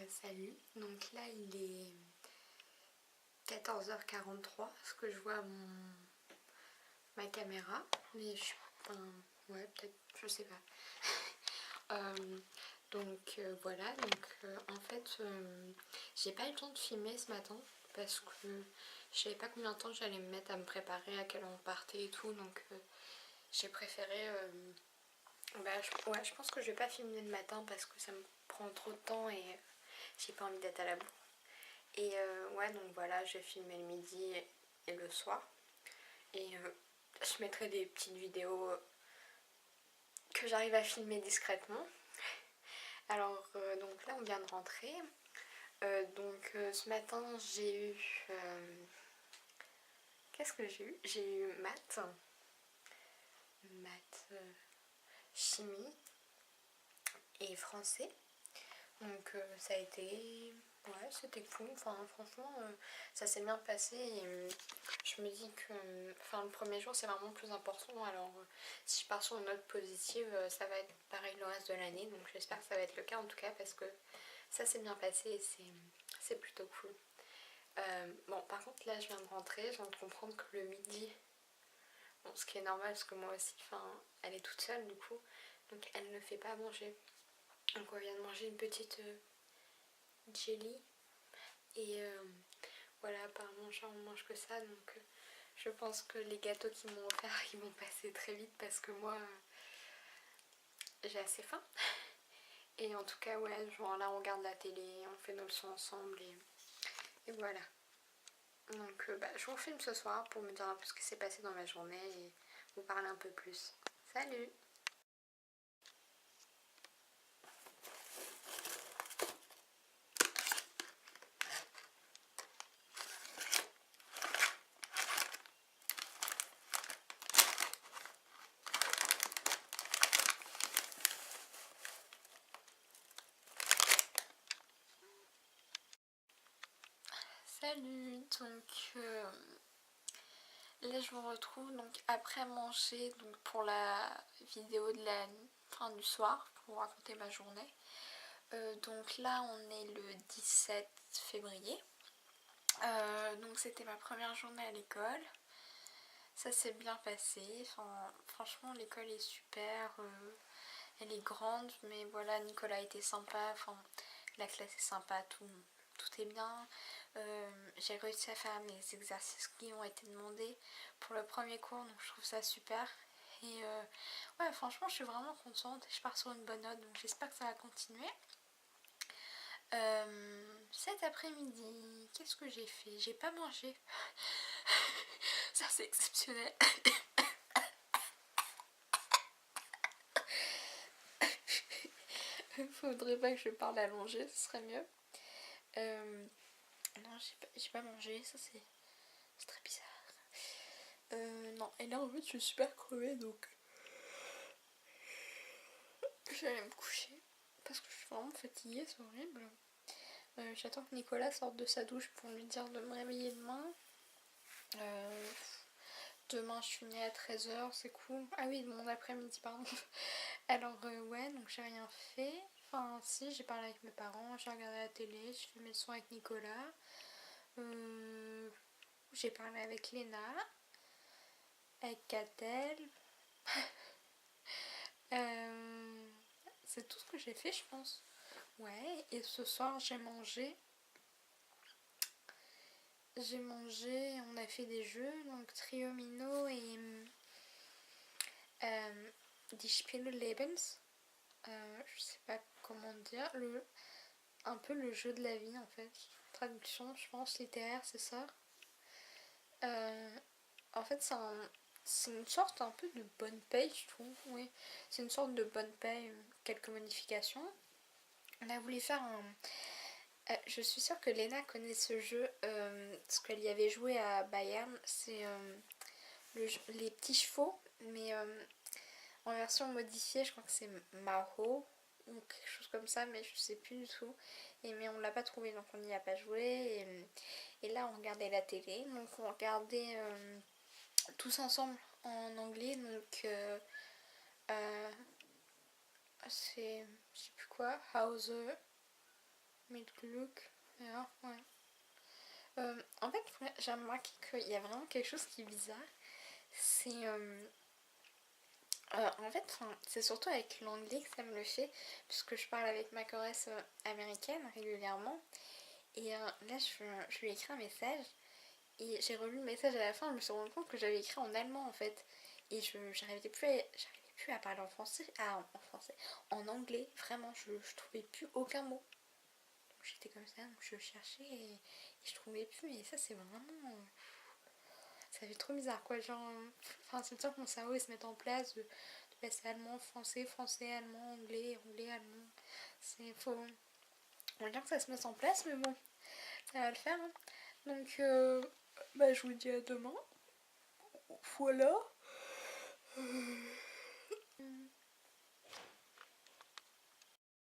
Salut, donc là il est 14h43, ce que je vois à ma caméra, mais je suis pas, ouais peut-être, je sais pas. Voilà, en fait j'ai pas eu le temps de filmer ce matin parce que je savais pas combien de temps j'allais me mettre à me préparer, à quelle heure on partait et tout, donc j'ai préféré, je pense que je vais pas filmer le matin parce que ça me prend trop de temps et j'ai pas envie d'être à la bourre. Et donc voilà, je vais filmer le midi et le soir. Et je mettrai des petites vidéos que j'arrive à filmer discrètement. Alors, donc là, on vient de rentrer. Ce matin, j'ai eu... qu'est-ce que j'ai eu? J'ai eu maths, chimie et français. Donc ça a été... Ouais, c'était cool. Enfin, franchement, ça s'est bien passé. Et je me dis que le premier jour, c'est vraiment le plus important. Alors, si je pars sur une note positive, ça va être pareil le reste de l'année. Donc, j'espère que ça va être le cas en tout cas parce que ça s'est bien passé et c'est plutôt cool. Bon, par contre, là, je viens de rentrer. Je viens de comprendre que le midi, bon, ce qui est normal parce que moi aussi, elle est toute seule du coup. Donc, elle ne fait pas à manger. Donc, on vient de manger une petite jelly. Et voilà, apparemment on mange que ça, donc je pense que les gâteaux qu'ils m'ont offert ils vont passer très vite parce que moi j'ai assez faim. Et en tout cas ouais, genre là on regarde la télé, on fait nos leçons ensemble et voilà. Donc je vous filme ce soir pour me dire un peu ce qui s'est passé dans ma journée et vous parler un peu plus. Salut! Salut! Là je vous retrouve donc après manger donc pour la vidéo de la fin du soir pour vous raconter ma journée. Donc là on est le 17 février. Donc c'était ma première journée à l'école. Ça s'est bien passé. Franchement l'école est super. Elle est grande mais voilà, Nicolas était sympa. La classe est sympa, tout est bien. J'ai réussi à faire mes exercices qui ont été demandés pour le premier cours, donc je trouve ça super. Et ouais, franchement, je suis vraiment contente. Je pars sur une bonne note, donc j'espère que ça va continuer. Cet après-midi, qu'est-ce que j'ai fait? J'ai pas mangé. Ça, c'est exceptionnel. Faudrait pas que je parle allongée, ce serait mieux. Non, j'ai pas mangé, ça c'est très bizarre. Non, et là en fait je suis super crevée donc je vais aller me coucher parce que je suis vraiment fatiguée, c'est horrible. J'attends que Nicolas sorte de sa douche pour lui dire de me réveiller demain. Demain je finis à 13h, c'est cool. Ah oui, mon après-midi, pardon. Alors ouais, donc j'ai rien fait. Enfin si, j'ai parlé avec mes parents, j'ai regardé la télé, j'ai fait mes leçons avec Nicolas. J'ai parlé avec Léna, avec Catel. C'est tout ce que j'ai fait, je pense. Ouais, et ce soir j'ai mangé. On a fait des jeux, donc Triomino et Die Spielelebens. Je sais pas comment dire, un peu le jeu de la vie en fait. Traduction, je pense, littéraire, c'est ça. En fait, c'est une sorte un peu de bonne paye, je trouve. Oui, c'est une sorte de bonne paye, quelques modifications. On a voulu faire un. Je suis sûre que Léna connaît ce jeu, parce qu'elle y avait joué à Bayern. C'est les petits chevaux, mais en version modifiée, je crois que c'est Maho ou quelque chose comme ça, mais je sais plus du tout. Mais on l'a pas trouvé, donc on n'y a pas joué. Et là, on regardait la télé, donc on regardait tous ensemble en anglais, donc c'est, je sais plus quoi, How the Made look. Alors, ouais. En fait, j'ai remarqué qu'il y a vraiment quelque chose qui est bizarre. C'est. En fait, c'est surtout avec l'anglais que ça me le fait, puisque je parle avec ma choresse américaine régulièrement. Et là, je lui ai écrit un message. Et j'ai relu le message à la fin, je me suis rendu compte que j'avais écrit en allemand en fait. Et j'arrivais plus à parler en français, en anglais, vraiment, je trouvais plus aucun mot. Donc j'étais comme ça, donc je cherchais et je trouvais plus. Et ça, c'est vraiment. Ça fait trop bizarre quoi, genre. Enfin, c'est le temps que mon cerveau il se mette en place de passer allemand, français, français, allemand, anglais, anglais, allemand. C'est faux. On va dire que ça se mette en place, mais bon, ça va le faire. Hein. Donc, bah, je vous dis à demain. Voilà.